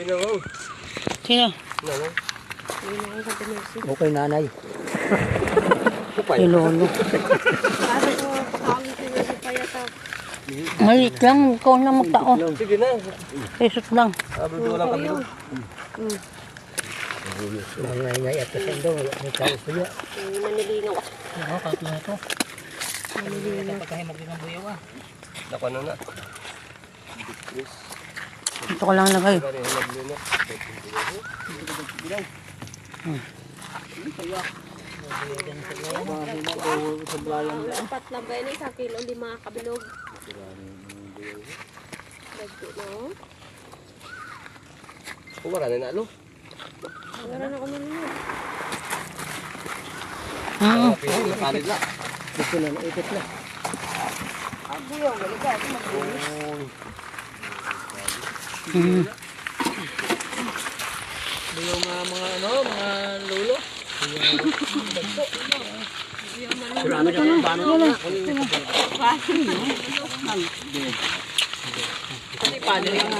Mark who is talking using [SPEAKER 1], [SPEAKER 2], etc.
[SPEAKER 1] Sino?
[SPEAKER 2] Okay, nanay.
[SPEAKER 1] Si Lolo.
[SPEAKER 3] Kasi ko pakawin ko na pa yata.
[SPEAKER 1] Maliit lang, ikaw na magtao.
[SPEAKER 4] Sige na.
[SPEAKER 1] Isot lang.
[SPEAKER 4] Sabi ko lang kami.
[SPEAKER 2] Mga ingay at kasando. May tao sa iyo.
[SPEAKER 3] Manilingaw.
[SPEAKER 1] Oo, kahit na ito. Pagkahimag din ang buyaw ah.
[SPEAKER 4] Dako na na.
[SPEAKER 1] Ito ko lang lagay.
[SPEAKER 3] Apat lang ba yun? 1 kilo, 5 kabilog. Bagyo, no?
[SPEAKER 4] Wala na nalo.
[SPEAKER 3] Wala na ako nalunod.
[SPEAKER 4] Nakalit na.
[SPEAKER 2] Ito na, naipit na.
[SPEAKER 1] Buyaw mga ano, mga lolo.
[SPEAKER 2] Wala na kang bano na.
[SPEAKER 1] Paano yung